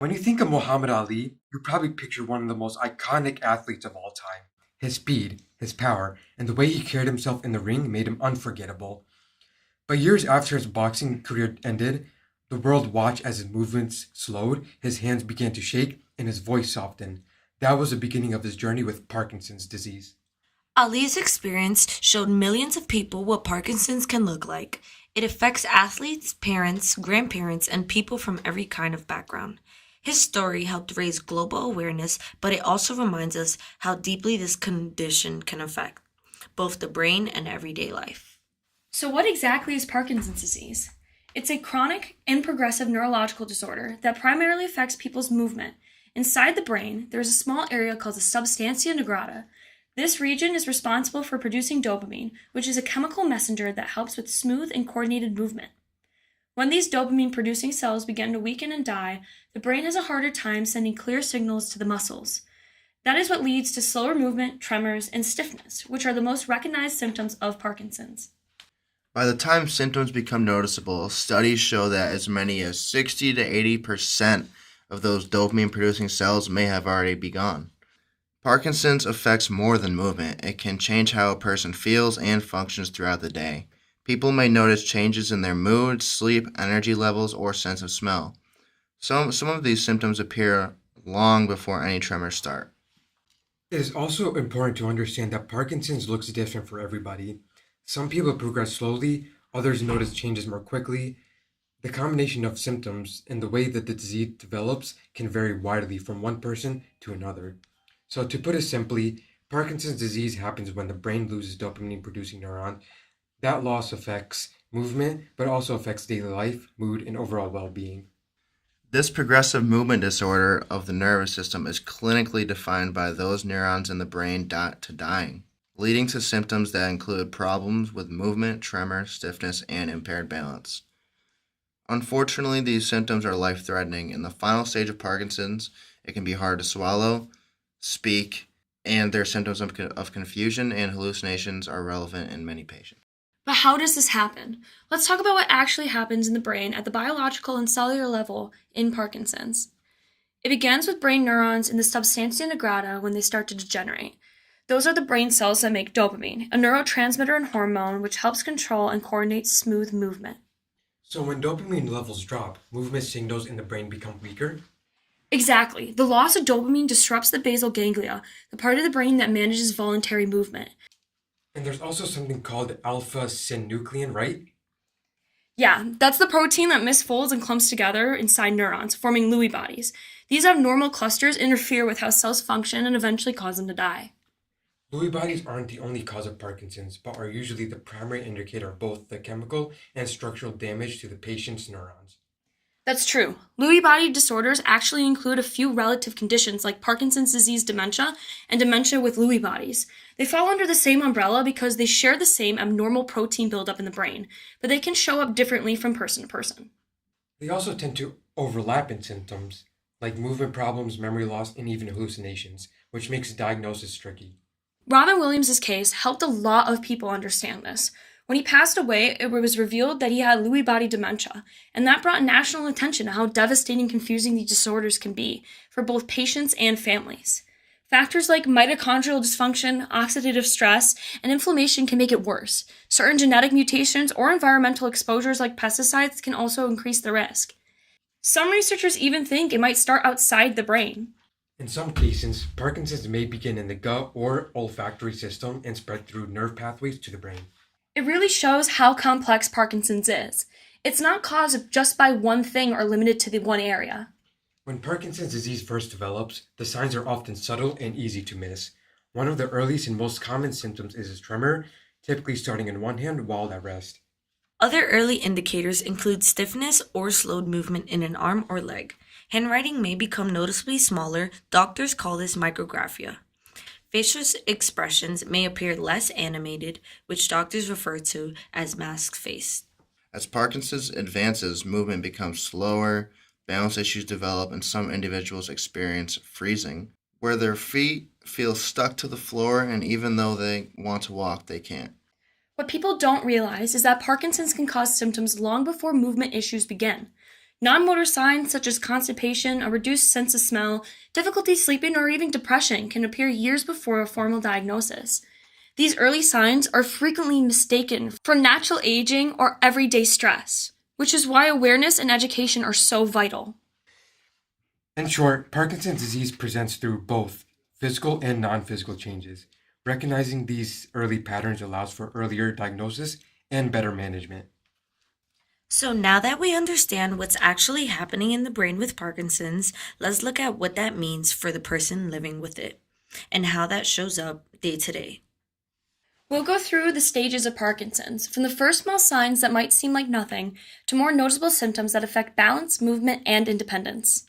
When you think of Muhammad Ali, you probably picture one of the most iconic athletes of all time. His speed, his power, and the way he carried himself in the ring made him unforgettable. But years after his boxing career ended, the world watched as his movements slowed, his hands began to shake, and his voice softened. That was the beginning of his journey with Parkinson's disease. Ali's experience showed millions of people what Parkinson's can look like. It affects athletes, parents, grandparents, and people from every kind of background. His story helped raise global awareness, but it also reminds us how deeply this condition can affect both the brain and everyday life. So, what exactly is Parkinson's disease? It's a chronic and progressive neurological disorder that primarily affects people's movement. Inside the brain, there is a small area called the substantia nigrata. This region is responsible for producing dopamine, which is a chemical messenger that helps with smooth and coordinated movement. When these dopamine producing cells begin to weaken and die, the brain has a harder time sending clear signals to the muscles. That is what leads to slower movement, tremors, and stiffness, which are the most recognized symptoms of Parkinson's. By the time symptoms become noticeable, studies show that as many as 60 to 80% of those dopamine producing cells may have already be gone. Parkinson's affects more than movement. It can change how a person feels and functions throughout the day. People may notice changes in their mood, sleep, energy levels, or sense of smell. Some of these symptoms appear long before any tremors start. It is also important to understand that Parkinson's looks different for everybody. Some people progress slowly, others notice changes more quickly. The combination of symptoms and the way that the disease develops can vary widely from one person to another. So, to put it simply, Parkinson's disease happens when the brain loses dopamine producing neurons. That loss affects movement, but also affects daily life, mood, and overall well being. This progressive movement disorder of the nervous system is clinically defined by those neurons in the brain to dying, leading to symptoms that include problems with movement, tremor, stiffness, and impaired balance. Unfortunately, these symptoms are life-threatening. In the final stage of Parkinson's, it can be hard to swallow, speak, and their symptoms of confusion and hallucinations are relevant in many patients. But how does this happen? Let's talk about what actually happens in the brain at the biological and cellular level in Parkinson's. It begins with brain neurons in the substantia nigrata when they start to degenerate. Those are the brain cells that make dopamine, a neurotransmitter and hormone which helps control and coordinate smooth movement. So, when dopamine levels drop, movement signals in the brain become weaker. Exactly. The loss of dopamine disrupts the basal ganglia, the part of the brain that manages voluntary movement. And there's also something called alpha synuclein, right? Yeah, that's the protein that misfolds and clumps together inside neurons, forming Lewy bodies. These abnormal clusters interfere with how cells function and eventually cause them to die. Lewy bodies aren't the only cause of Parkinson's, but are usually the primary indicator of both the chemical and structural damage to the patient's neurons. That's true. Lewy body disorders actually include a few relative conditions like Parkinson's disease dementia and dementia with Lewy bodies. They fall under the same umbrella because they share the same abnormal protein buildup in the brain, but they can show up differently from person to person. They also tend to overlap in symptoms, like movement problems, memory loss, and even hallucinations, which makes diagnosis tricky. Robin Williams' case helped a lot of people understand this. When he passed away, it was revealed that he had Lewy body dementia, and that brought national attention to how devastating and confusing these disorders can be for both patients and families. Factors like mitochondrial dysfunction, oxidative stress, and inflammation can make it worse. Certain genetic mutations or environmental exposures like pesticides can also increase the risk. Some researchers even think it might start outside the brain. In some cases, Parkinson's may begin in the gut or olfactory system and spread through nerve pathways to the brain. It really shows how complex Parkinson's is. It's not caused just by one thing or limited to the one area. When Parkinson's disease first develops, the signs are often subtle and easy to miss. One of the earliest and most common symptoms is a tremor, typically starting in one hand while at rest. Other early indicators include stiffness or slowed movement in an arm or leg. Handwriting may become noticeably smaller. Doctors call this micrographia. Facial expressions may appear less animated, which doctors refer to as masked face. As Parkinson's advances, movement becomes slower, balance issues develop, and some individuals experience freezing, where their feet feel stuck to the floor, and even though they want to walk, they can't. What people don't realize is that Parkinson's can cause symptoms long before movement issues begin. Non-motor signs such as constipation, a reduced sense of smell, difficulty sleeping, or even depression can appear years before a formal diagnosis. These early signs are frequently mistaken for natural aging or everyday stress, which is why awareness and education are so vital. In short, Parkinson's disease presents through both physical and non-physical changes. Recognizing these early patterns allows for earlier diagnosis and better management. So now that we understand what's actually happening in the brain with Parkinson's, let's look at what that means for the person living with it and how that shows up day to day. We'll go through the stages of Parkinson's, from the first small signs that might seem like nothing to more noticeable symptoms that affect balance, movement, and independence.